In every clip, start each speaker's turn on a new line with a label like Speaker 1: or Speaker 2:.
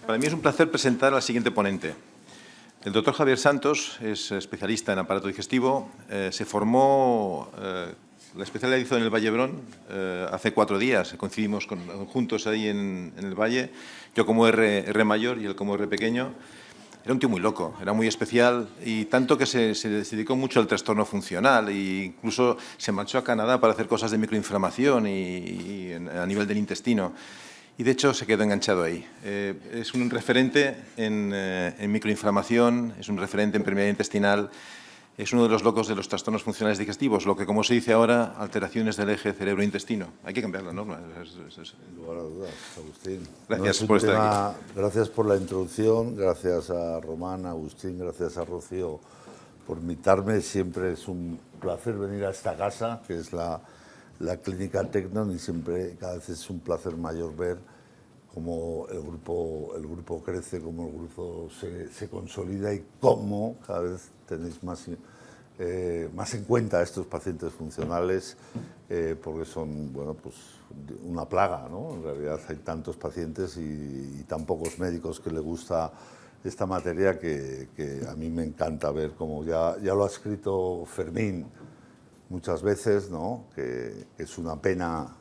Speaker 1: Para mí es un placer presentar al siguiente ponente. El doctor Javier Santos es especialista en aparato digestivo. Se formó, la especialidad hizo en el Vallebrón hace 4 días. Coincidimos juntos ahí en el Valle. Yo como R mayor y él como R pequeño. Era un tío muy loco, era muy especial y tanto que se dedicó mucho al trastorno funcional e incluso se marchó a Canadá para hacer cosas de microinflamación a nivel del intestino. Y, de hecho, se quedó enganchado ahí. Es un referente en microinflamación, es un referente en enfermedad intestinal, es uno de los locos de los trastornos funcionales digestivos, lo que, como se dice ahora, alteraciones del eje cerebro-intestino. Hay que cambiar la norma.
Speaker 2: Sin lugar a dudas, Agustín.
Speaker 1: Gracias por estar aquí.
Speaker 2: Gracias por la introducción, gracias a Román, a Agustín, gracias a Rocío por invitarme. Siempre es un placer venir a esta casa, que es la Clínica Tecnon, y siempre, cada vez es un placer mayor ver cómo el grupo crece, cómo el grupo se consolida y cómo cada vez tenéis más en cuenta a estos pacientes funcionales, porque son, bueno, pues una plaga, ¿no? En realidad hay tantos pacientes y tan pocos médicos que le gusta esta materia que a mí me encanta ver, como ya lo ha escrito Fermín muchas veces, ¿no? Que es una pena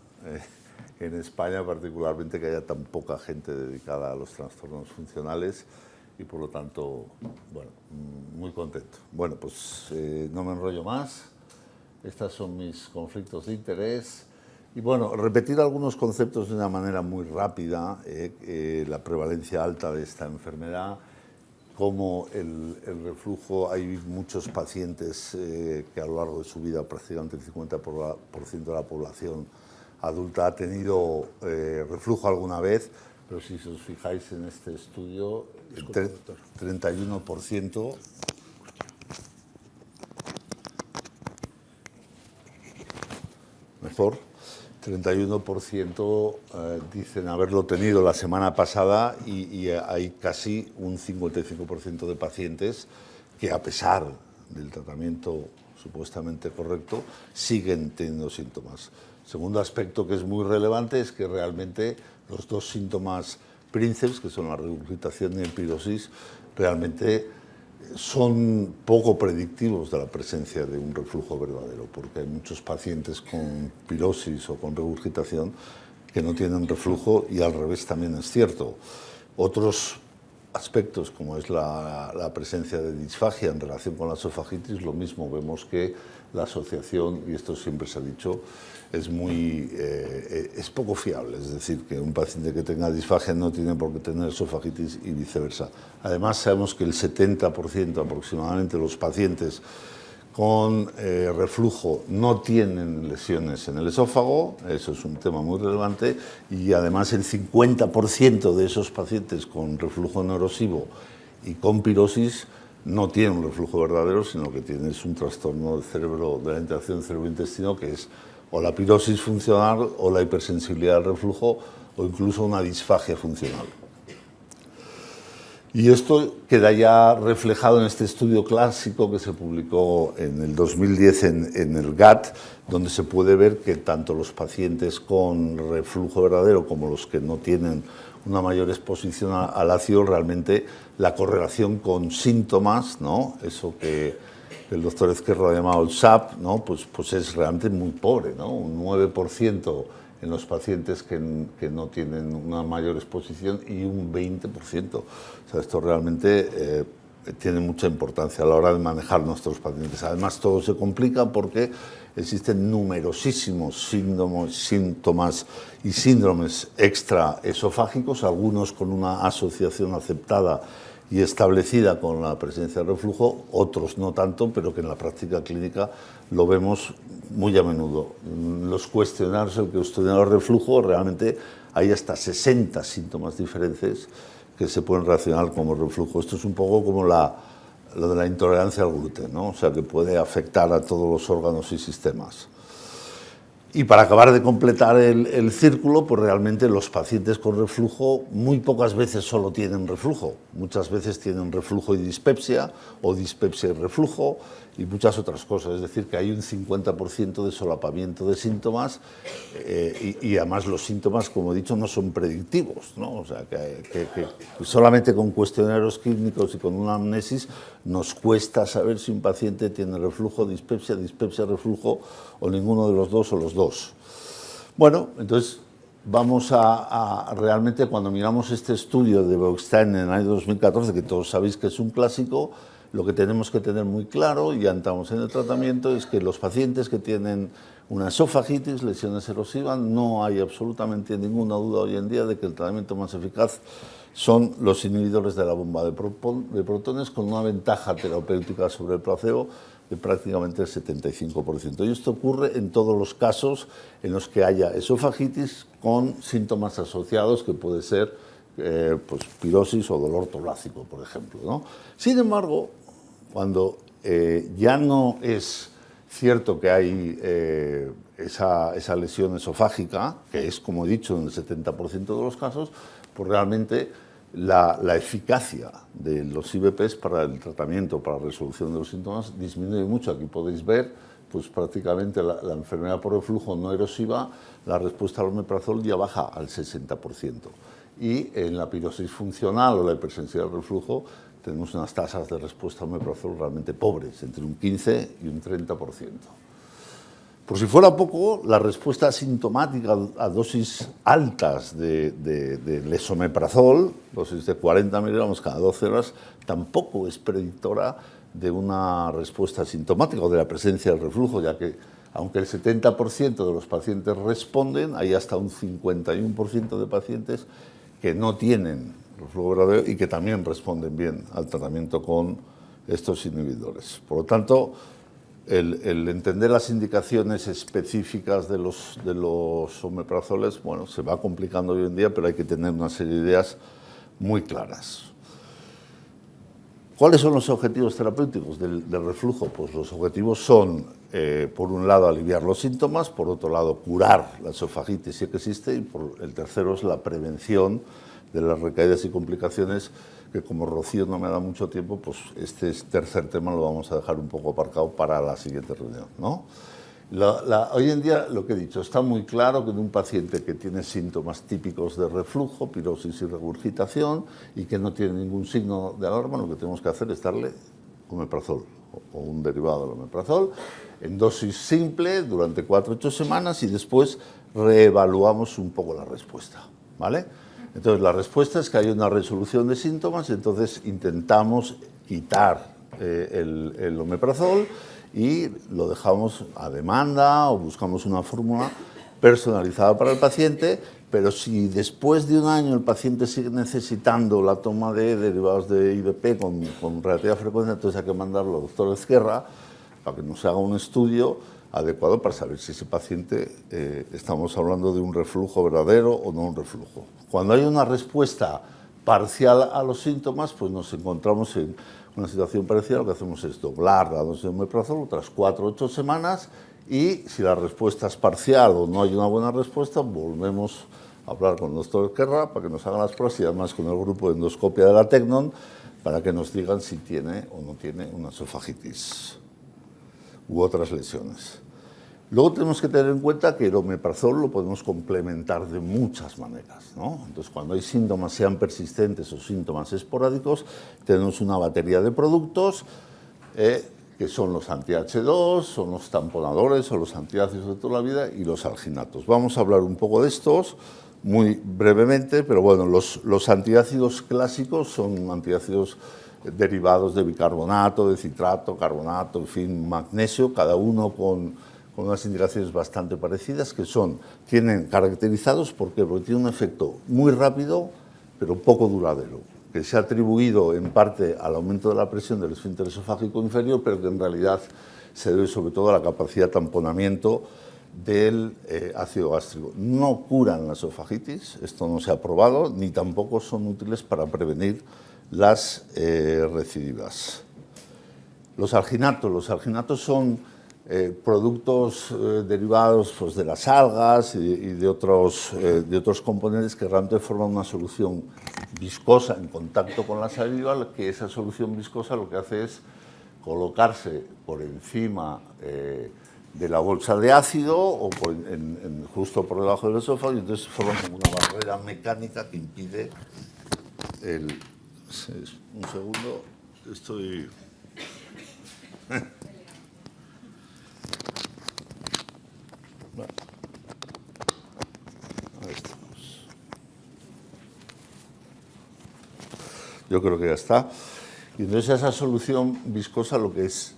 Speaker 2: en España particularmente que haya tan poca gente dedicada a los trastornos funcionales y por lo tanto, bueno, muy contento. Bueno, pues no me enrollo más, estos son mis conflictos de interés y bueno, repetir algunos conceptos de una manera muy rápida, la prevalencia alta de esta enfermedad, como el reflujo, hay muchos pacientes que a lo largo de su vida, prácticamente el 50% de la población adulta ha tenido reflujo alguna vez, pero si os fijáis en este estudio, el 31%... Mejor. 31% dicen haberlo tenido la semana pasada y hay casi un 55% de pacientes que, a pesar del tratamiento supuestamente correcto, siguen teniendo síntomas. Segundo aspecto que es muy relevante es que realmente los dos síntomas príncipes, que son la regurgitación y el pirosis, realmente son poco predictivos de la presencia de un reflujo verdadero, porque hay muchos pacientes con pirosis o con regurgitación que no tienen reflujo y al revés también es cierto. Otros aspectos, como es la presencia de disfagia en relación con la esofagitis, lo mismo, vemos que la asociación, y esto siempre se ha dicho, es poco fiable, es decir, que un paciente que tenga disfagia no tiene por qué tener esofagitis y viceversa. Además, sabemos que el 70% aproximadamente de los pacientes con reflujo no tienen lesiones en el esófago, eso es un tema muy relevante, y además el 50% de esos pacientes con reflujo no erosivo y con pirosis no tienen un reflujo verdadero, sino que tienen un trastorno del cerebro, de la interacción cerebro-intestino, que es o la pirosis funcional o la hipersensibilidad al reflujo o incluso una disfagia funcional. Y esto queda ya reflejado en este estudio clásico que se publicó en el 2010 en el GAT, donde se puede ver que tanto los pacientes con reflujo verdadero como los que no tienen una mayor exposición al ácido, realmente la correlación con síntomas, ¿no? Eso que el doctor Ezquerro ha llamado el SAP, ¿no? pues es realmente muy pobre, ¿no? Un 9% en los pacientes que no tienen una mayor exposición y un 20%. O sea, esto realmente tiene mucha importancia a la hora de manejar nuestros pacientes. Además, todo se complica porque existen numerosísimos síntomas y síndromes extraesofágicos, algunos con una asociación aceptada y establecida con la presencia de reflujo, otros no tanto, pero que en la práctica clínica lo vemos muy a menudo. Los cuestionarios, el cuestionario de reflujo, realmente hay hasta 60 síntomas diferentes que se pueden relacionar como reflujo. Esto es un poco como lo de la intolerancia al gluten, ¿no? O sea, que puede afectar a todos los órganos y sistemas. Y para acabar de completar el círculo, pues realmente los pacientes con reflujo muy pocas veces solo tienen reflujo. Muchas veces tienen reflujo y dispepsia, o dispepsia y reflujo, y muchas otras cosas. Es decir, que hay un 50% de solapamiento de síntomas, y además los síntomas, como he dicho, no son predictivos, ¿no? O sea, que solamente con cuestionarios clínicos y con una amnesis nos cuesta saber si un paciente tiene reflujo, dispepsia, reflujo, o ninguno de los dos o los dos. Bueno, entonces vamos a realmente, cuando miramos este estudio de Beukstein en el año 2014, que todos sabéis que es un clásico, lo que tenemos que tener muy claro, y ya entramos en el tratamiento, es que los pacientes que tienen una esofagitis, lesiones erosivas, no hay absolutamente ninguna duda hoy en día de que el tratamiento más eficaz son los inhibidores de la bomba de protones, con una ventaja terapéutica sobre el placebo de prácticamente el 75%. Y esto ocurre en todos los casos en los que haya esofagitis con síntomas asociados, que puede ser pues, pirosis o dolor torácico, por ejemplo, ¿no? Sin embargo, cuando ya no es cierto que hay esa lesión esofágica, que es, como he dicho, en el 70% de los casos, pues realmente la eficacia de los IVPs para el tratamiento, para la resolución de los síntomas, disminuye mucho. Aquí podéis ver, pues prácticamente la enfermedad por reflujo no erosiva, la respuesta al omeprazol ya baja al 60%. Y en la pirosis funcional o la hipersensibilidad al reflujo tenemos unas tasas de respuesta al omeprazol realmente pobres, entre un 15 y un 30%. Por si fuera poco, la respuesta asintomática a dosis altas de esomeprazol, dosis de 40 miligramos cada 12 horas, tampoco es predictora de una respuesta asintomática o de la presencia del reflujo, ya que aunque el 70% de los pacientes responden, hay hasta un 51% de pacientes que no tienen reflujo verdadero y que también responden bien al tratamiento con estos inhibidores. Por lo tanto, el entender las indicaciones específicas de los omeprazoles, bueno, se va complicando hoy en día, pero hay que tener una serie de ideas muy claras. ¿Cuáles son los objetivos terapéuticos del reflujo? Pues los objetivos son, por un lado, aliviar los síntomas, por otro lado, curar la esofagitis si es que existe, y el tercero es la prevención de las recaídas y complicaciones, que como Rocío no me da mucho tiempo, pues este tercer tema lo vamos a dejar un poco aparcado para la siguiente reunión, ¿no? Hoy en día, lo que he dicho, está muy claro que en un paciente que tiene síntomas típicos de reflujo, pirosis y regurgitación, y que no tiene ningún signo de alarma, lo que tenemos que hacer es darle omeprazol o un derivado del omeprazol en dosis simple durante 4 a 8 semanas, y después reevaluamos un poco la respuesta, ¿vale? Entonces, la respuesta es que hay una resolución de síntomas, y entonces intentamos quitar el omeprazol y lo dejamos a demanda o buscamos una fórmula personalizada para el paciente. Pero si después de un año el paciente sigue necesitando la toma de derivados de IVP con relativa frecuencia, entonces hay que mandarlo al doctor Ezquerra para que nos haga un estudio adecuado para saber si ese paciente estamos hablando de un reflujo verdadero o no un reflujo. Cuando hay una respuesta parcial a los síntomas, pues nos encontramos en una situación parecida. Lo que hacemos es doblar la dosis de omeprazol otras 4 o 8 semanas, y si la respuesta es parcial o no hay una buena respuesta, volvemos a hablar con el doctor Ezquerra para que nos hagan las pruebas, y además con el grupo de endoscopia de la Tecnon para que nos digan si tiene o no tiene una esofagitis u otras lesiones. Luego tenemos que tener en cuenta que el omeprazol lo podemos complementar de muchas maneras, ¿no? Entonces, cuando hay síntomas, sean persistentes o síntomas esporádicos, tenemos una batería de productos que son los anti-H2, son los tamponadores o los antiácidos de toda la vida, y los alginatos. Vamos a hablar un poco de estos muy brevemente, pero bueno, los antiácidos clásicos son antiácidos derivados de bicarbonato, de citrato, carbonato, en fin, magnesio, cada uno con unas indicaciones bastante parecidas, que tienen caracterizados porque tienen un efecto muy rápido, pero poco duradero, que se ha atribuido en parte al aumento de la presión del esfínter esofágico inferior, pero que en realidad se debe sobre todo a la capacidad de tamponamiento del ácido gástrico. No curan la esofagitis, esto no se ha probado, ni tampoco son útiles para prevenir las recidivas. Los alginatos son productos derivados pues, de las algas y de otros componentes que realmente forman una solución viscosa en contacto con la saliva, que esa solución viscosa lo que hace es colocarse por encima de la bolsa de ácido o justo por debajo del esófago, y entonces forman como una barrera mecánica que impide un segundo, estoy... Bueno, ahí estamos. Yo creo que ya está. Y entonces esa solución viscosa lo que es,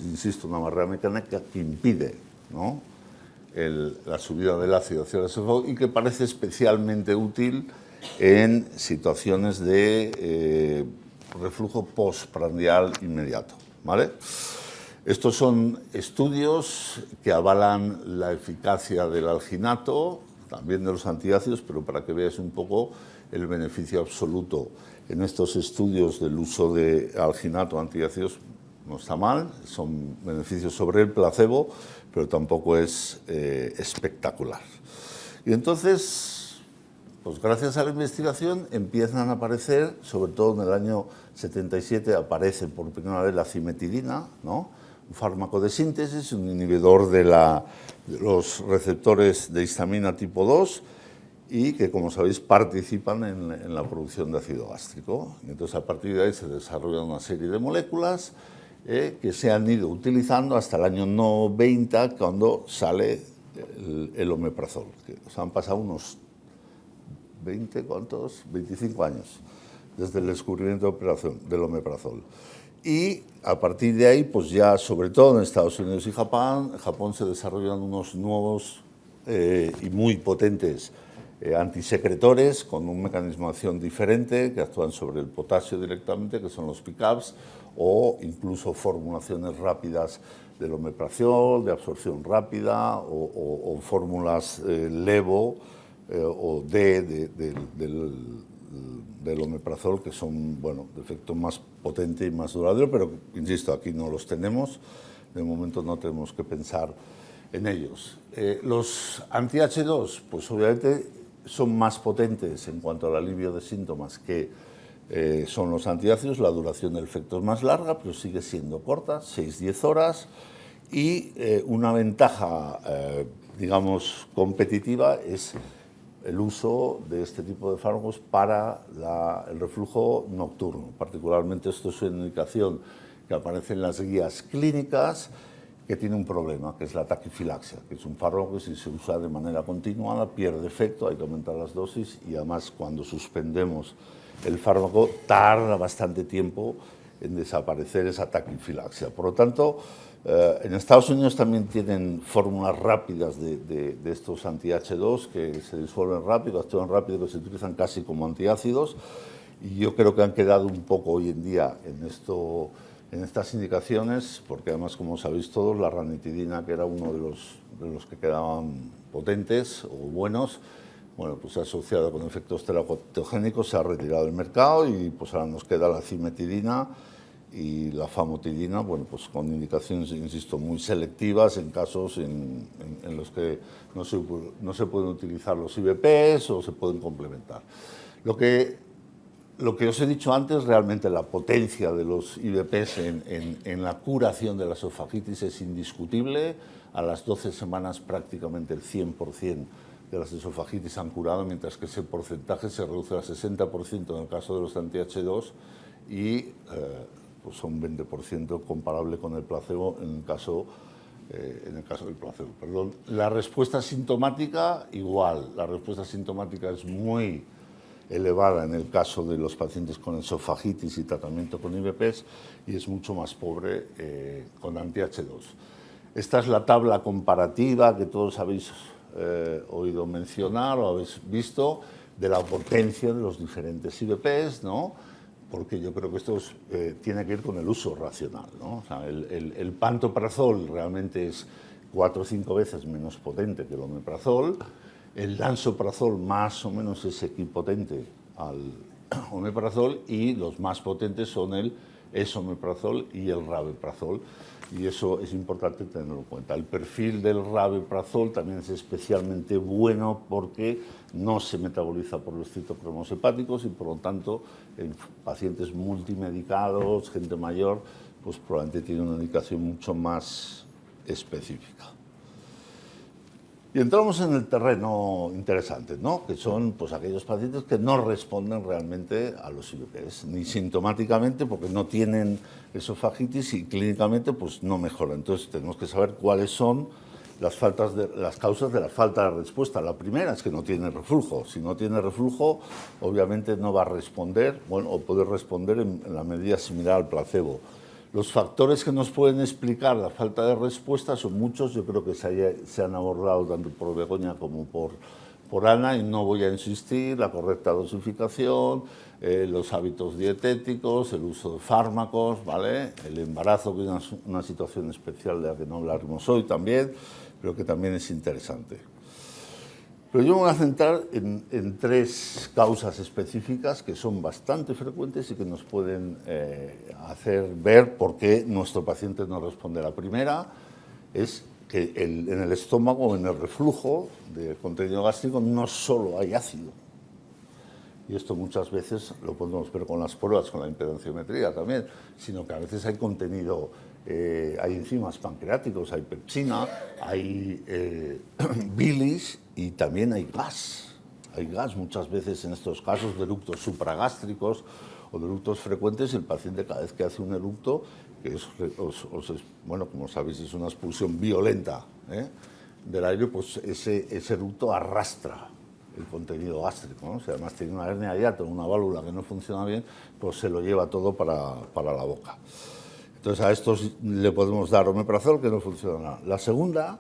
Speaker 2: insisto, una barrera mecánica que impide, ¿no?, la subida del ácido hacia el esófago, y que parece especialmente útil en situaciones de reflujo postprandial inmediato, ¿vale? Estos son estudios que avalan la eficacia del alginato, también de los antiácidos, pero para que veáis un poco el beneficio absoluto en estos estudios del uso de alginato antiácidos, no está mal, son beneficios sobre el placebo, pero tampoco es espectacular. Y entonces, pues gracias a la investigación empiezan a aparecer, sobre todo en el año 77 aparece por primera vez la cimetidina, ¿no?, un fármaco de síntesis, un inhibidor de los receptores de histamina tipo 2, y que, como sabéis, participan en la producción de ácido gástrico. Entonces, a partir de ahí se desarrollan una serie de moléculas que se han ido utilizando hasta el año 90, cuando sale el omeprazol. O sea, han pasado unos 25 años desde el descubrimiento del omeprazol. Y a partir de ahí, pues ya, sobre todo en Estados Unidos y Japón se desarrollan unos nuevos y muy potentes antisecretores con un mecanismo de acción diferente, que actúan sobre el potasio directamente, que son los PCABs, o incluso formulaciones rápidas del omeprazol, de absorción rápida, o fórmulas levo o del omeprazol, que son, bueno, de efecto más potente y más duradero, pero insisto, aquí no los tenemos, de momento no tenemos que pensar en ellos. Los anti-H2, pues obviamente son más potentes en cuanto al alivio de síntomas que son los antiácidos. La duración del efecto es más larga, pero sigue siendo corta, 6-10 horas, y una ventaja, digamos, competitiva es el uso de este tipo de fármacos para el reflujo nocturno. Particularmente esto es una indicación que aparece en las guías clínicas, que tiene un problema, que es la taquifilaxia, que es un fármaco que, si se usa de manera continuada, pierde efecto, hay que aumentar las dosis, y además cuando suspendemos el fármaco tarda bastante tiempo en desaparecer esa taquifilaxia. Por lo tanto, en Estados Unidos también tienen fórmulas rápidas de estos anti-H2 que se disuelven rápido, actúan rápido, que se utilizan casi como antiácidos, y yo creo que han quedado un poco hoy en día en estas indicaciones, porque además, como sabéis todos, la ranitidina, que era uno de los que quedaban potentes o buenos, bueno, pues asociado con efectos teratogénicos, se ha retirado del mercado, y pues ahora nos queda la cimetidina y la famotidina, bueno, pues con indicaciones, insisto, muy selectivas en casos en los que no se pueden utilizar los IVPs o se pueden complementar. Lo que os he dicho antes, realmente la potencia de los IVPs en la curación de la esofagitis es indiscutible. A las 12 semanas prácticamente el 100% de las esofagitis han curado, mientras que ese porcentaje se reduce al 60% en el caso de los anti-H2 y pues un 20% comparable con el placebo en el caso del placebo. Perdón. La respuesta sintomática, igual. La respuesta sintomática es muy elevada en el caso de los pacientes con esofagitis y tratamiento con IVPs, y es mucho más pobre con anti-H2. Esta es la tabla comparativa que todos habéis oído mencionar o habéis visto, de la potencia de los diferentes IVPs, ¿no? Porque yo creo que esto tiene que ir con el uso racional, ¿no? O sea, el pantoprazol realmente es 4 o 5 veces menos potente que el omeprazol. El lansoprazol más o menos es equipotente omeprazol, y los más potentes son el esomeprazol y el rabeprazol, y eso es importante tenerlo en cuenta. El perfil del rabeprazol también es especialmente bueno porque no se metaboliza por los citocromos hepáticos y por lo tanto en pacientes multimedicados, gente mayor, pues probablemente tiene una indicación mucho más específica. Y entramos en el terreno interesante, ¿no? Que son pues, aquellos pacientes que no responden realmente a los IVPs, ni sintomáticamente porque no tienen esofagitis y clínicamente pues, no mejoran. Entonces tenemos que saber cuáles son las causas de la falta de respuesta. La primera es que no tiene reflujo. Si no tiene reflujo, obviamente no va a responder, bueno, o puede responder en la medida similar al placebo. Los factores que nos pueden explicar la falta de respuesta son muchos, yo creo que se han abordado tanto por Begoña como por Ana, y no voy a insistir: la correcta dosificación, los hábitos dietéticos, el uso de fármacos, ¿vale? El embarazo, que es una situación especial de la que no hablaremos hoy también, pero que también es interesante. Pero yo me voy a centrar en tres causas específicas que son bastante frecuentes y que nos pueden hacer ver por qué nuestro paciente no responde. La primera es que en el estómago, en el reflujo de contenido gástrico, no solo hay ácido. Y esto muchas veces lo podemos ver con las pruebas, con la impedenciometría también, sino que a veces hay contenido, hay enzimas pancreáticos, hay pepsina, hay bilis y también hay gas. Hay gas muchas veces en estos casos de eructos supragástricos o de eructos frecuentes. El paciente, cada vez que hace un eructo, que bueno, como sabéis, es una expulsión violenta del aire, pues ese eructo arrastra el contenido gástrico, ¿no? Si además tiene una hernia hiato, una válvula que no funciona bien, pues se lo lleva todo para la boca. Entonces a estos le podemos dar omeprazol, que no funciona nada. La segunda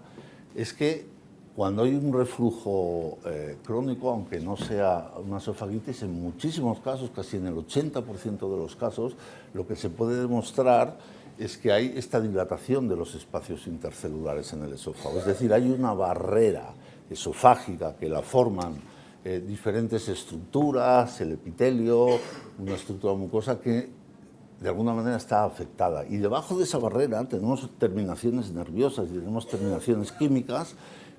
Speaker 2: es que cuando hay un reflujo crónico, aunque no sea una esofagitis, en muchísimos casos, casi en el 80% de los casos, lo que se puede demostrar es que hay esta dilatación de los espacios intercelulares en el esófago. Es decir, hay una barrera esofágica que la forman diferentes estructuras, el epitelio, una estructura mucosa que de alguna manera está afectada. Y debajo de esa barrera tenemos terminaciones nerviosas y tenemos terminaciones químicas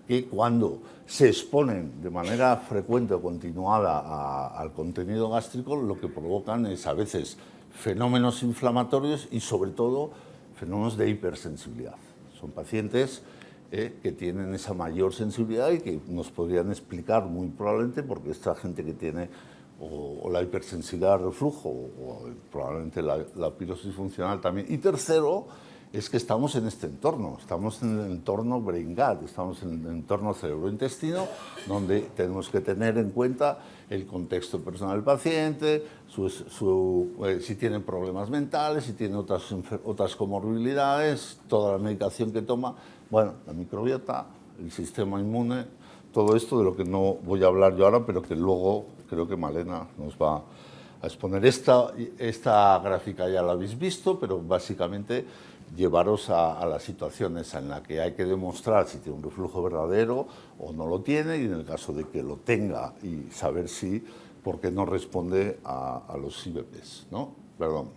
Speaker 2: que cuando se exponen de manera frecuente o continuada al contenido gástrico, lo que provocan es a veces fenómenos inflamatorios y sobre todo fenómenos de hipersensibilidad. Son pacientes que tienen esa mayor sensibilidad y que nos podrían explicar muy probablemente porque esta gente que tiene o la hipersensibilidad al reflujo o probablemente la pirosis funcional también. Y tercero, es que estamos en este entorno, estamos en el entorno brain-gut, estamos en el entorno cerebro-intestino, donde tenemos que tener en cuenta el contexto personal del paciente, si tiene problemas mentales, si tiene otras comorbilidades, toda la medicación que toma, bueno, la microbiota, el sistema inmune, todo esto de lo que no voy a hablar yo ahora, pero que luego creo que Malena nos va a exponer. Esta gráfica ya la habéis visto, pero básicamente llevaros a las situaciones en las que hay que demostrar si tiene un reflujo verdadero o no lo tiene, y en el caso de que lo tenga, y saber por qué no responde a los IVPs, ¿no? Perdón.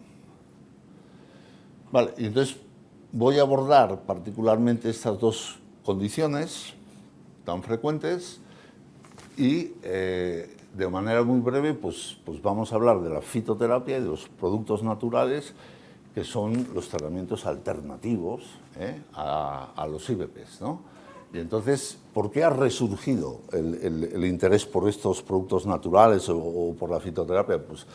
Speaker 2: Vale, y entonces voy a abordar particularmente estas dos condiciones tan frecuentes y de manera muy breve pues vamos a hablar de la fitoterapia y de los productos naturales que son los tratamientos alternativos a los IVPs, ¿no? Y entonces, ¿por qué ha resurgido el interés por estos productos naturales o por la fitoterapia? Pues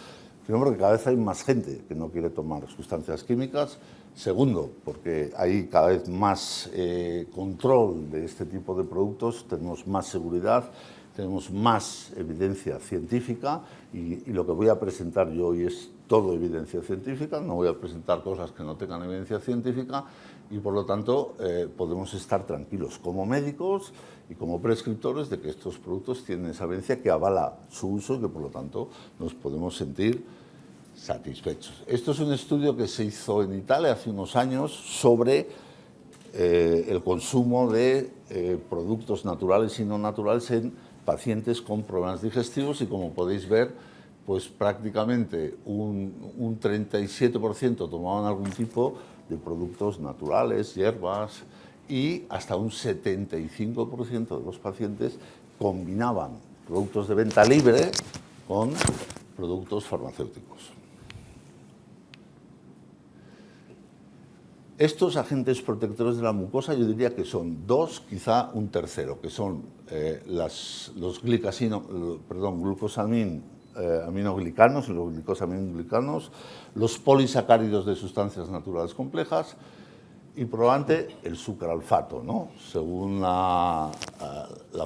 Speaker 2: primero, porque cada vez hay más gente que no quiere tomar sustancias químicas. Segundo, porque hay cada vez más control de este tipo de productos, tenemos más seguridad, tenemos más evidencia científica y lo que voy a presentar yo hoy es todo evidencia científica, no voy a presentar cosas que no tengan evidencia científica y por lo tanto podemos estar tranquilos como médicos y como prescriptores de que estos productos tienen esa evidencia que avala su uso y que por lo tanto nos podemos sentir satisfechos. Esto es un estudio que se hizo en Italia hace unos años sobre el consumo de productos naturales y no naturales en pacientes con problemas digestivos y como podéis ver, pues prácticamente un 37% tomaban algún tipo de productos naturales, hierbas, y hasta un 75% de los pacientes combinaban productos de venta libre con productos farmacéuticos. Estos agentes protectores de la mucosa yo diría que son dos, quizá un tercero, que son los aminoglicanos, los glicosaminoglicanos, los polisacáridos de sustancias naturales complejas y probablemente el sucralfato, ¿no? Según la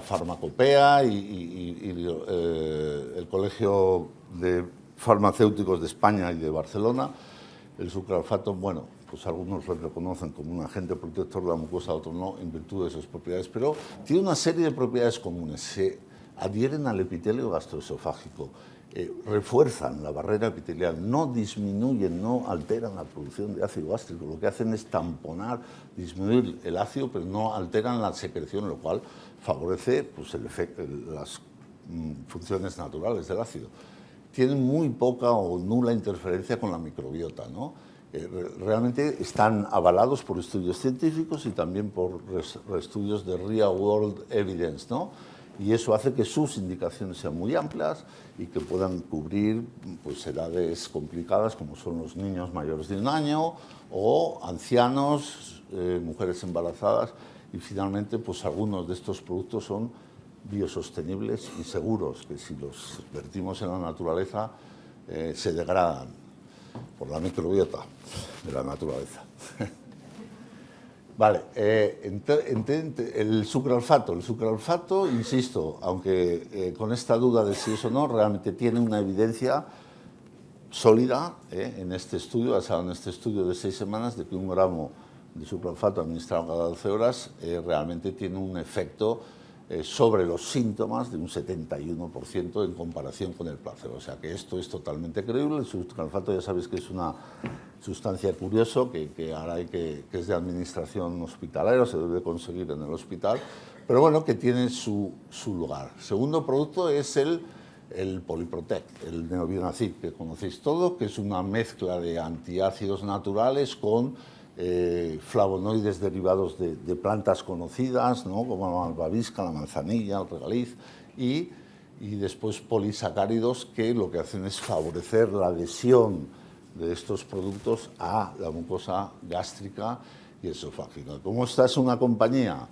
Speaker 2: farmacopea y el Colegio de Farmacéuticos de España y de Barcelona, el sucralfato, bueno, pues algunos lo reconocen como un agente protector de la mucosa, otros no, en virtud de sus propiedades, pero tiene una serie de propiedades comunes. Se adhieren al epitelio gastroesofágico, refuerzan la barrera epitelial, no disminuyen, no alteran la producción de ácido gástrico, lo que hacen es tamponar, disminuir el ácido, pero no alteran la secreción, lo cual favorece pues, las funciones naturales del ácido. Tienen muy poca o nula interferencia con la microbiota, ¿no? Realmente están avalados por estudios científicos y también por estudios de real world evidence, ¿no? Y eso hace que sus indicaciones sean muy amplias y que puedan cubrir pues, edades complicadas como son los niños mayores de 1 año o ancianos, mujeres embarazadas y finalmente pues, algunos de estos productos son biosostenibles y seguros, que si los vertimos en la naturaleza se degradan por la microbiota de la naturaleza. Vale, el sucralfato, insisto, aunque con esta duda de si es o no, realmente tiene una evidencia sólida en este estudio, basado en este estudio de 6 semanas, de que 1 gramo de sucralfato administrado cada 12 horas realmente tiene un efecto sobre los síntomas de un 71% en comparación con el placebo. O sea que esto es totalmente creíble. El sucralfato ya sabéis que es una sustancia curiosa que ahora que es de administración hospitalaria, se debe conseguir en el hospital, pero bueno, que tiene su lugar. Segundo producto es el Polyprotect, el Neovinacid, que conocéis todo, que es una mezcla de antiácidos naturales con flavonoides derivados de plantas conocidas, ¿no? Como la malvavisca, la manzanilla, el regaliz, y después polisacáridos que lo que hacen es favorecer la adhesión de estos productos a la mucosa gástrica y esofágica. Como esta es una compañía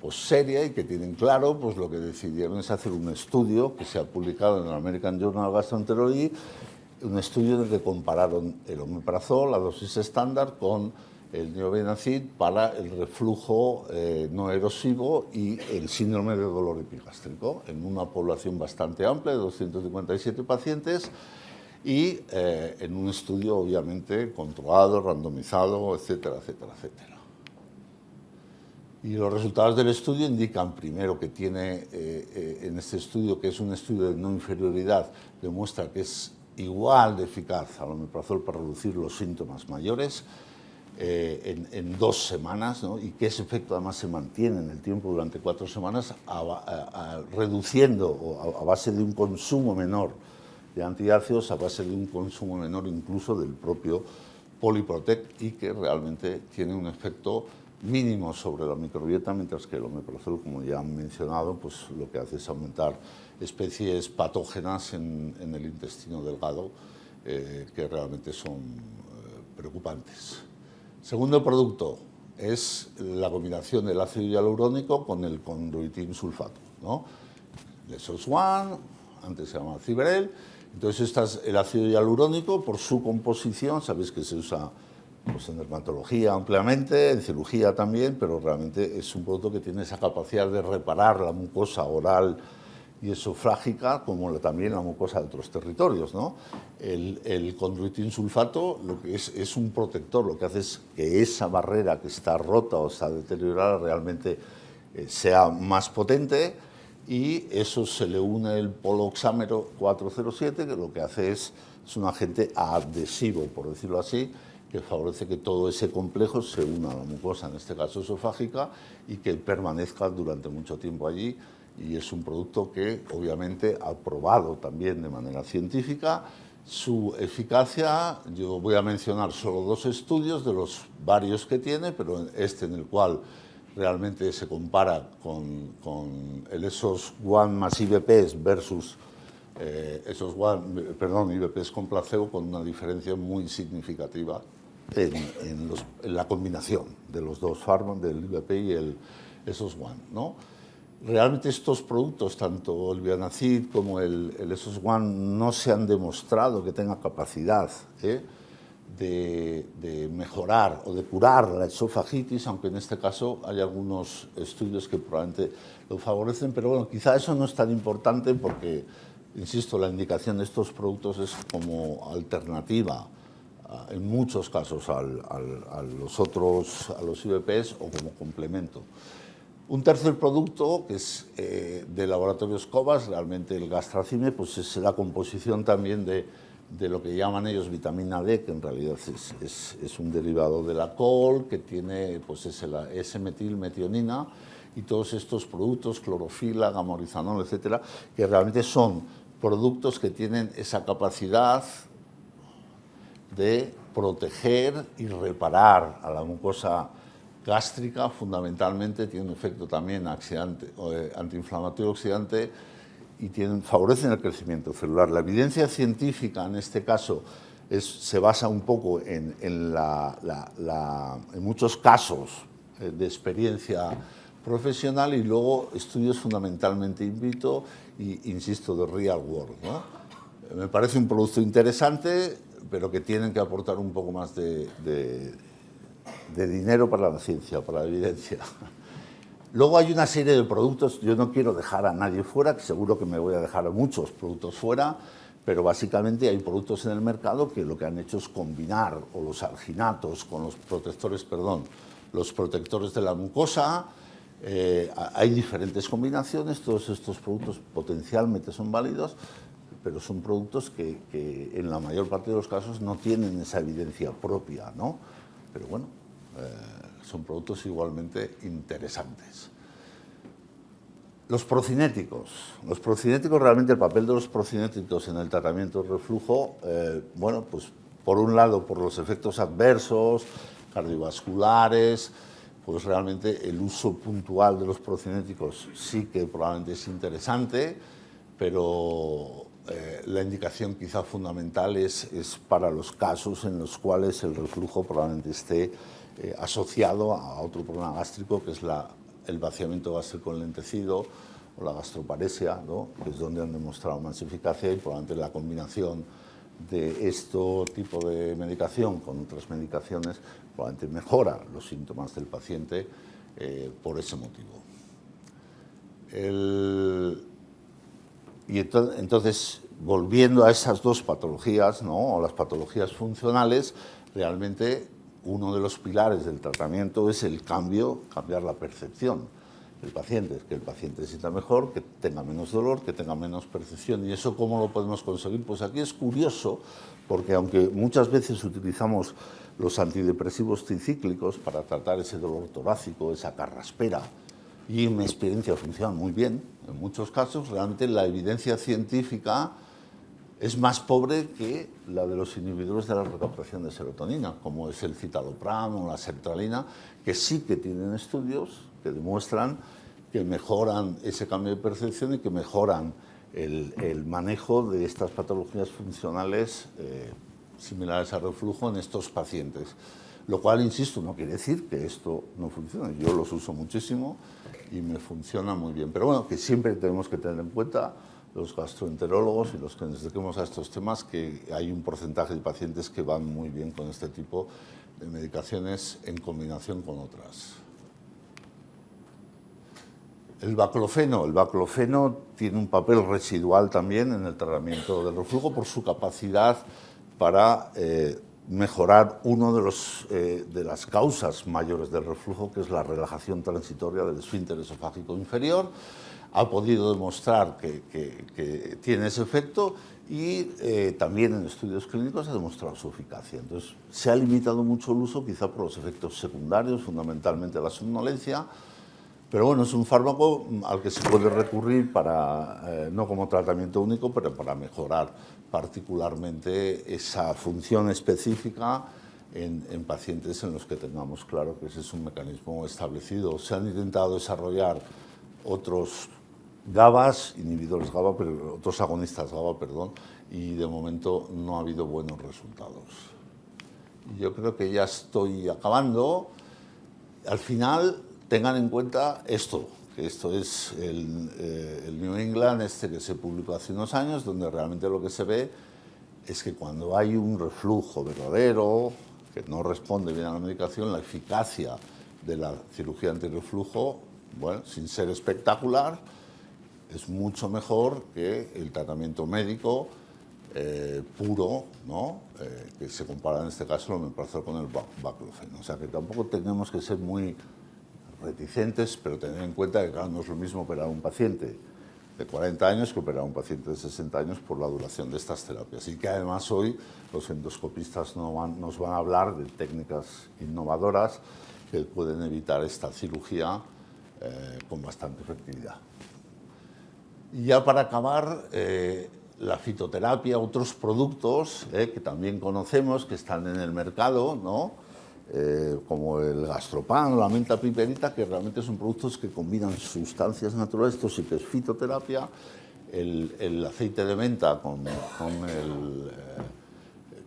Speaker 2: pues seria y que tienen claro, pues lo que decidieron es hacer un estudio que se ha publicado en el American Journal of Gastroenterology, un estudio en el que compararon el omeprazol, la dosis estándar, con el Neovinacid para el reflujo no erosivo y el síndrome de dolor epigástrico en una población bastante amplia de 257 pacientes y en un estudio obviamente controlado, randomizado, etcétera, etcétera, etcétera. Y los resultados del estudio indican, primero, que tiene en este estudio, que es un estudio de no inferioridad, demuestra que es igual de eficaz al omeprazol para reducir los síntomas mayores en 2 semanas, ¿no? Y que ese efecto además se mantiene en el tiempo durante 4 semanas, reduciendo o a base de un consumo menor de antiácidos, a base de un consumo menor incluso del propio Polyprotect, y que realmente tiene un efecto mínimo sobre la microbiota, mientras que el omeprazol, como ya han mencionado, pues lo que hace es aumentar especies patógenas en el intestino delgado que realmente son preocupantes. Segundo producto es la combinación del ácido hialurónico con el chondroitin sulfato, ¿no? El SOS1, antes se llamaba Ciberel. Entonces, el ácido hialurónico, por su composición, sabéis que se usa pues, en dermatología ampliamente, en cirugía también, pero realmente es un producto que tiene esa capacidad de reparar la mucosa oral y esofágica, como también la mucosa de otros territorios, ¿no? El chondroitin sulfato lo que es un protector, lo que hace es que esa barrera que está rota o está deteriorada realmente sea más potente, y eso se le une el poloxámero 407, que lo que hace es un agente adhesivo, por decirlo así, que favorece que todo ese complejo se una a la mucosa, en este caso esofágica, y que permanezca durante mucho tiempo allí y es un producto que obviamente ha probado también de manera científica. Su eficacia, yo voy a mencionar solo 2 estudios de los varios que tiene, pero este en el cual realmente se compara con el ESOS One más IVPs versus IVPs con placebo, con una diferencia muy significativa en la combinación de los dos fármacos, del IVP y el ESOS One, ¿no? Realmente estos productos, tanto el Vianacid como el ESOS One, no se han demostrado que tengan capacidad de mejorar o de curar la esofagitis, aunque en este caso hay algunos estudios que probablemente lo favorecen, pero bueno, quizá eso no es tan importante porque, insisto, la indicación de estos productos es como alternativa en muchos casos a los IVPs o como complemento. Un tercer producto, que es de Laboratorios Cobas, realmente el Gastracime, pues es la composición también de lo que llaman ellos vitamina D, que en realidad es un derivado de la col, que tiene pues la S-metilmetionina, y todos estos productos, clorofila, gamorizanol, etcétera, que realmente son productos que tienen esa capacidad de proteger y reparar a la mucosa gástrica. Fundamentalmente tiene un efecto también antiinflamatorio oxidante y favorecen el crecimiento celular. La evidencia científica en este caso se basa un poco en muchos casos de experiencia profesional y luego estudios fundamentalmente in vitro y, insisto, de real world, ¿no? Me parece un producto interesante, pero que tienen que aportar un poco más de dinero para la ciencia, para la evidencia. Luego hay una serie de productos, yo no quiero dejar a nadie fuera, que seguro que me voy a dejar a muchos productos fuera, pero básicamente hay productos en el mercado que lo que han hecho es combinar o los alginatos con los protectores de la mucosa. Hay diferentes combinaciones, todos estos productos potencialmente son válidos, pero son productos que en la mayor parte de los casos no tienen esa evidencia propia, ¿no? Pero bueno, son productos igualmente interesantes. Los procinéticos. Los procinéticos, realmente el papel de los procinéticos en el tratamiento del reflujo, bueno, pues por un lado por los efectos adversos, cardiovasculares, pues realmente el uso puntual de los procinéticos sí que probablemente es interesante, pero la indicación quizá fundamental es para los casos en los cuales el reflujo probablemente esté asociado a otro problema gástrico, que es el vaciamiento gástrico enlentecido o la gastroparesia, ¿no? Que es donde han demostrado más eficacia, y probablemente la combinación de este tipo de medicación con otras medicaciones probablemente mejora los síntomas del paciente por ese motivo. Y entonces, volviendo a esas dos patologías, ¿no? O las patologías funcionales, realmente uno de los pilares del tratamiento es cambiar la percepción del paciente, que el paciente se sienta mejor, que tenga menos dolor, que tenga menos percepción. ¿Y eso cómo lo podemos conseguir? Pues aquí es curioso, porque aunque muchas veces utilizamos los antidepresivos tricíclicos para tratar ese dolor torácico, esa carraspera, y en mi experiencia funciona muy bien, en muchos casos realmente la evidencia científica es más pobre que la de los inhibidores de la recaptación de serotonina, como es el citalopram o la sertralina, que sí que tienen estudios que demuestran que mejoran ese cambio de percepción y que mejoran el manejo de estas patologías funcionales similares al reflujo en estos pacientes. Lo cual, insisto, no quiere decir que esto no funcione. Yo los uso muchísimo y me funciona muy bien. Pero bueno, que siempre tenemos que tener en cuenta, los gastroenterólogos y los que nos dediquemos a estos temas, que hay un porcentaje de pacientes que van muy bien con este tipo de medicaciones en combinación con otras. El baclofeno tiene un papel residual también en el tratamiento del reflujo por su capacidad para mejorar uno de las causas mayores del reflujo, que es la relajación transitoria del esfínter esofágico inferior. Ha podido demostrar que tiene ese efecto y también en estudios clínicos ha demostrado su eficacia. Entonces, se ha limitado mucho el uso, quizá por los efectos secundarios, fundamentalmente la somnolencia, Pero bueno, es un fármaco al que se puede recurrir para, no como tratamiento único, pero para mejorar particularmente esa función específica en pacientes en los que tengamos claro que ese es un mecanismo establecido. Se han intentado desarrollar otros GABAs, inhibidores GABA, pero otros agonistas GABA, perdón, y de momento no ha habido buenos resultados. Yo creo que ya estoy acabando. Al final, tengan en cuenta esto, que esto es el New England, que se publicó hace unos años, donde realmente lo que se ve es que cuando hay un reflujo verdadero, que no responde bien a la medicación, la eficacia de la cirugía antirreflujo, bueno, sin ser espectacular, es mucho mejor que el tratamiento médico puro, ¿no? Que se compara en este caso el omeprazol con el baclofeno. O sea que tampoco tenemos que ser muy reticentes, pero tener en cuenta que claro, no es lo mismo operar a un paciente de 40 años que operar a un paciente de 60 años por la duración de estas terapias. Y que además hoy los endoscopistas nos van a hablar de técnicas innovadoras que pueden evitar esta cirugía con bastante efectividad. Y ya para acabar, la fitoterapia, otros productos que también conocemos, que están en el mercado, ¿no? Como el gastropan o la menta piperita, que realmente son productos que combinan sustancias naturales. Esto sí que es fitoterapia. El aceite de menta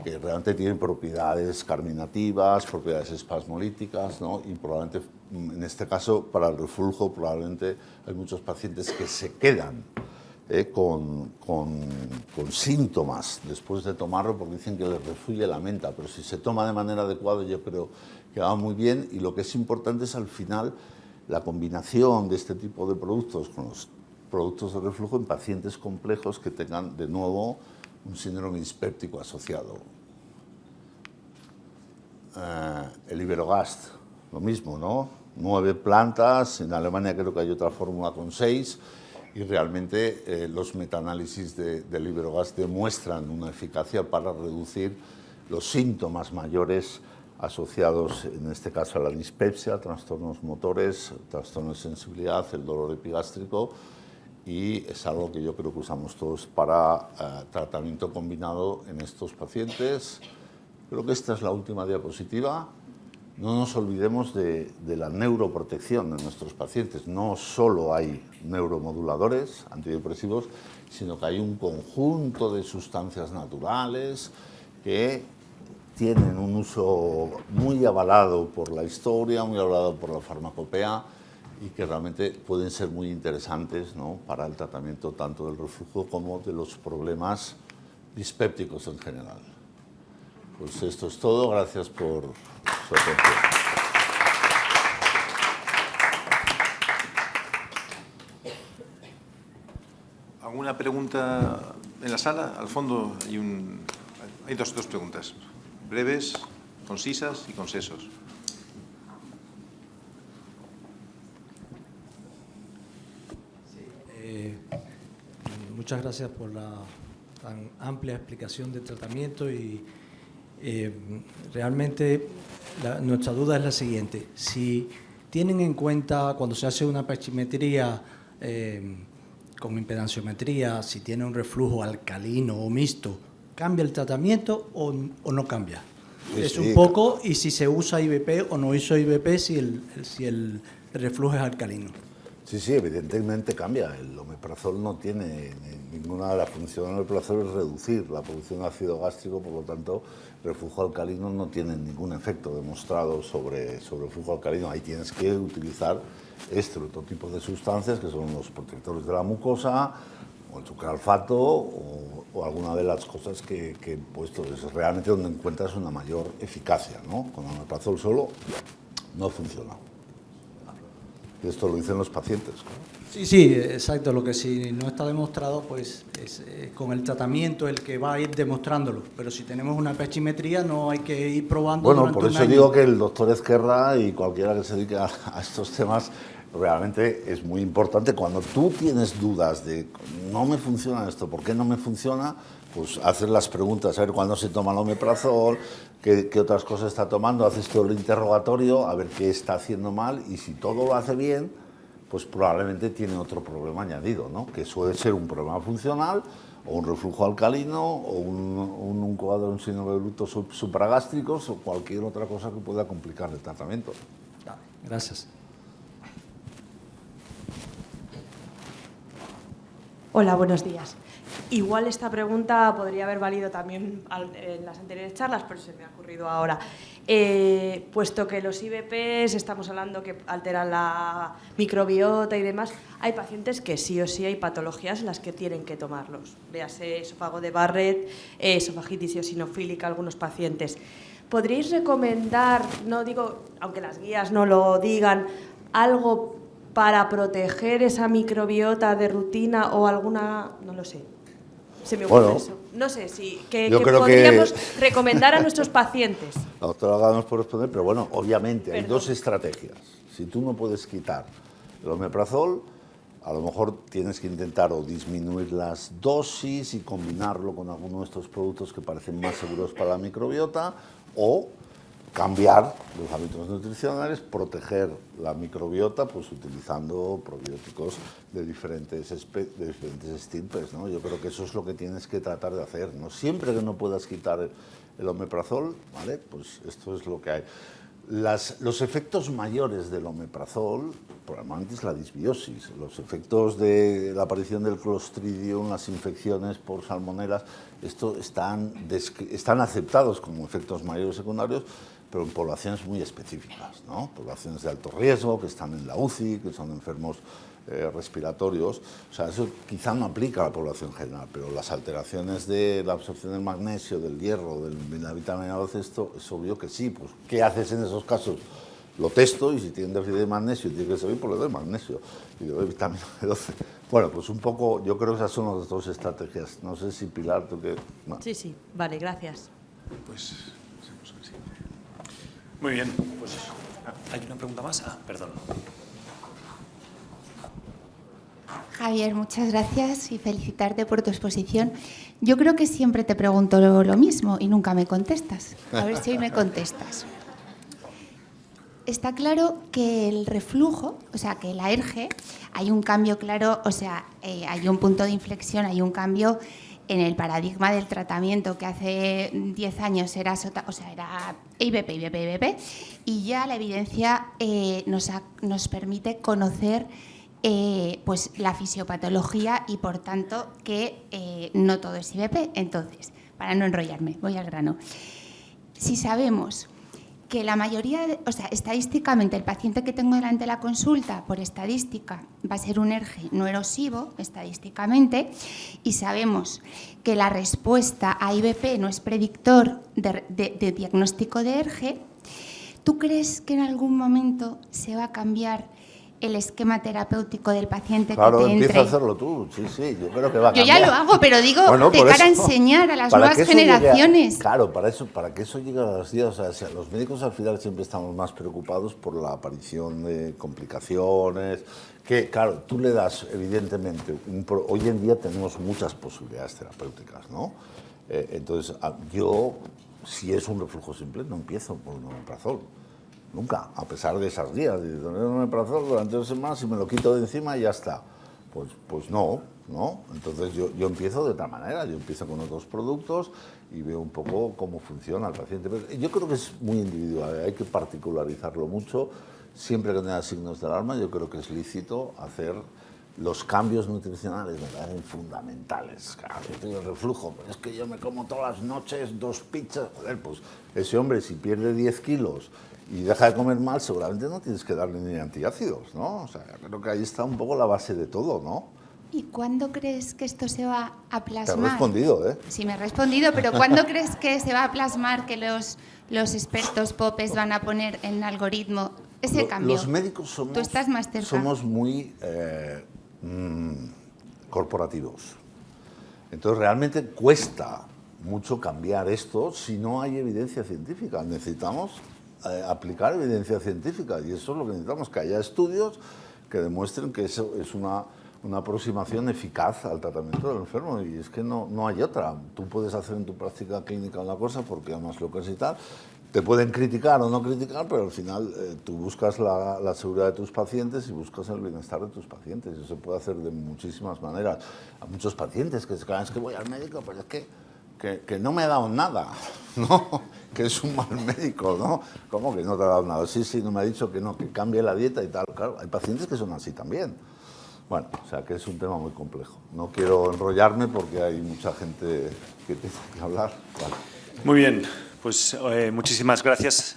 Speaker 2: que realmente tiene propiedades carminativas, propiedades espasmolíticas, ¿no? Y probablemente, en este caso, para el reflujo, probablemente hay muchos pacientes que se quedan con síntomas después de tomarlo porque dicen que les refluye la menta, pero si se toma de manera adecuada yo creo que va muy bien. Y lo que es importante es al final la combinación de este tipo de productos con los productos de reflujo en pacientes complejos que tengan de nuevo un síndrome dispéptico asociado. El Iberogast, lo mismo, ¿no? 9 plantas, en Alemania creo que hay otra fórmula con 6, y realmente los metaanálisis del Iberogast demuestran una eficacia para reducir los síntomas mayores asociados, en este caso, a la dispepsia, trastornos motores, trastornos de sensibilidad, el dolor epigástrico, y es algo que yo creo que usamos todos para tratamiento combinado en estos pacientes. Creo que esta es la última diapositiva. No nos olvidemos de la neuroprotección de nuestros pacientes. No solo hay neuromoduladores antidepresivos, sino que hay un conjunto de sustancias naturales que tienen un uso muy avalado por la historia, muy avalado por la farmacopea, y que realmente pueden ser muy interesantes, ¿no? Para el tratamiento tanto del reflujo como de los problemas dispépticos en general. Pues esto es todo. Gracias por su atención.
Speaker 1: ¿Alguna pregunta en la sala? Al fondo hay dos preguntas, breves, concisas y consensos.
Speaker 3: Muchas gracias por la tan amplia explicación del tratamiento y realmente nuestra duda es la siguiente. Si tienen en cuenta cuando se hace una pachimetría con impedanciometría, si tiene un reflujo alcalino o mixto, ¿cambia el tratamiento o no cambia?
Speaker 2: Sí,
Speaker 3: es
Speaker 2: sí,
Speaker 3: un poco, y si se usa IVP o no usa IVP si el reflujo es alcalino.
Speaker 2: Sí, sí, evidentemente cambia. El omeprazol no tiene ninguna de las funciones del omeprazol, es reducir la producción de ácido gástrico, por lo tanto, el reflujo alcalino no tiene ningún efecto demostrado sobre el flujo alcalino. Ahí tienes que utilizar otro tipo de sustancias que son los protectores de la mucosa, o el sucralfato, o alguna de las cosas que he puesto. Es realmente donde encuentras una mayor eficacia, ¿no? Con el omeprazol solo no funciona. Esto lo dicen los pacientes.
Speaker 3: Sí, exacto. Lo que sí no está demostrado, pues es con el tratamiento el que va a ir demostrándolo. Pero si tenemos una pechimetría, no hay que ir probando.
Speaker 2: Bueno, por eso digo que el doctor Ezquerra y cualquiera que se dedique a estos temas realmente es muy importante. Cuando tú tienes dudas de no me funciona esto, ¿por qué no me funciona? Pues haces las preguntas, a ver cuándo se toma el omeprazol, qué otras cosas está tomando, haces todo el interrogatorio, a ver qué está haciendo mal, y si todo lo hace bien, pues probablemente tiene otro problema añadido, ¿no? Que suele ser un problema funcional o un reflujo alcalino o un cuadro en síndrome de brutos supragástricos o cualquier otra cosa que pueda complicar el tratamiento.
Speaker 3: Gracias.
Speaker 4: Hola, buenos días. Igual esta pregunta podría haber valido también en las anteriores charlas, pero se me ha ocurrido ahora. Puesto que los IBPs estamos hablando que alteran la microbiota y demás, hay pacientes que sí o sí hay patologías en las que tienen que tomarlos. Véase esófago de Barrett, esofagitis eosinofílica, algunos pacientes. ¿Podríais recomendar, no digo, aunque las guías no lo digan, algo para proteger esa microbiota de rutina o alguna, no lo sé, se me ocurre eso. No sé, si que podríamos recomendar a nuestros pacientes.
Speaker 2: La doctora Gama nos puede responder, pero bueno, obviamente hay dos estrategias. Si tú no puedes quitar el omeprazol, a lo mejor tienes que intentar o disminuir las dosis y combinarlo con alguno de estos productos que parecen más seguros para la microbiota, o cambiar los hábitos nutricionales, proteger la microbiota pues utilizando probióticos de diferentes estirpes, ¿no? Yo creo que eso es lo que tienes que tratar de hacer, ¿no? Siempre que no puedas quitar el omeprazol, ¿vale? Pues esto es lo que hay. Los efectos mayores del omeprazol probablemente es la disbiosis. Los efectos de la aparición del Clostridium, las infecciones por salmonelas, esto están aceptados como efectos mayores secundarios, pero en poblaciones muy específicas, ¿no? Poblaciones de alto riesgo, que están en la UCI, que son enfermos respiratorios. O sea, eso quizá no aplica a la población general, pero las alteraciones de la absorción del magnesio, del hierro, de la vitamina 12, esto es obvio que sí. Pues, ¿qué haces en esos casos? Lo testo y si tienen déficit de magnesio y tiene que subir, pues le doy magnesio y le doy vitamina B12. Bueno, pues un poco, yo creo que esas son las dos estrategias. No sé si Pilar, tú qué... No.
Speaker 4: Sí, sí, vale, gracias.
Speaker 1: Pues...
Speaker 5: Muy bien, pues ¿hay una pregunta más? Perdón.
Speaker 6: Javier, muchas gracias y felicitarte por tu exposición. Yo creo que siempre te pregunto lo mismo y nunca me contestas. A ver si hoy me contestas. Está claro que el reflujo, o sea, que la ERGE, hay un cambio claro, o sea, hay un punto de inflexión, hay un cambio en el paradigma del tratamiento que hace 10 años era IBP, y ya la evidencia nos permite conocer pues la fisiopatología y, por tanto, que no todo es IBP. Entonces, para no enrollarme, voy al grano. Si sabemos que la mayoría, estadísticamente, el paciente que tengo delante de la consulta, por estadística, va a ser un ERGE no erosivo, estadísticamente, y sabemos que la respuesta a IBP no es predictor de diagnóstico de ERGE, ¿tú crees que en algún momento se va a cambiar el esquema terapéutico del paciente que te entre?
Speaker 2: Claro, empieza a hacerlo tú, sí, yo creo que va a cambiar.
Speaker 6: Yo ya lo hago, pero digo, bueno, de cara a enseñar a las nuevas generaciones.
Speaker 2: Claro, para que eso llegue a las días, o sea, los médicos al final siempre estamos más preocupados por la aparición de complicaciones, que claro, tú le das, evidentemente, hoy en día tenemos muchas posibilidades terapéuticas, ¿no? Entonces, yo, si es un reflujo simple, no empiezo por un omeprazol. Nunca, a pesar de esas días, de tener un omeprazol durante 2 semanas y me lo quito de encima y ya está. Pues no. Entonces yo empiezo de otra manera, yo empiezo con otros productos y veo un poco cómo funciona el paciente. Pero yo creo que es muy individual, hay que particularizarlo mucho. Siempre que tenga signos de alarma, yo creo que es lícito hacer los cambios nutricionales, me parecen fundamentales. Claro, yo tengo el reflujo, pero es que yo me como todas las noches 2 pizzas. Joder, pues ese hombre, si pierde 10 kilos y deja de comer mal, seguramente no tienes que darle ni antiácidos, ¿no? O sea, creo que ahí está un poco la base de todo, ¿no?
Speaker 6: ¿Y cuándo crees que esto se va a plasmar?
Speaker 2: Te he respondido, ¿eh?
Speaker 6: Sí, me he respondido, pero ¿cuándo crees que se va a plasmar, que los expertos popes van a poner en algoritmo ese cambio?
Speaker 2: Los médicos
Speaker 6: Tú estás más cerca.
Speaker 2: somos muy corporativos. Entonces, realmente cuesta mucho cambiar esto si no hay evidencia científica. Necesitamos aplicar evidencia científica y eso es lo que necesitamos, que haya estudios que demuestren que eso es una aproximación eficaz al tratamiento del enfermo, y es que no hay otra. Tú puedes hacer en tu práctica clínica una cosa porque amas lo que es y tal, te pueden criticar o no criticar, pero al final tú buscas la seguridad de tus pacientes y buscas el bienestar de tus pacientes. Eso se puede hacer de muchísimas maneras. Hay muchos pacientes que se creen, es que voy al médico, pero es que no me ha dado nada, ¿no? Que es un mal médico, ¿no? ¿Cómo que no te ha dado nada? Sí, no me ha dicho que no, que cambie la dieta y tal. Claro, hay pacientes que son así también. Bueno, o sea que es un tema muy complejo. No quiero enrollarme porque hay mucha gente que tiene que hablar. Vale.
Speaker 5: Muy bien, pues muchísimas gracias.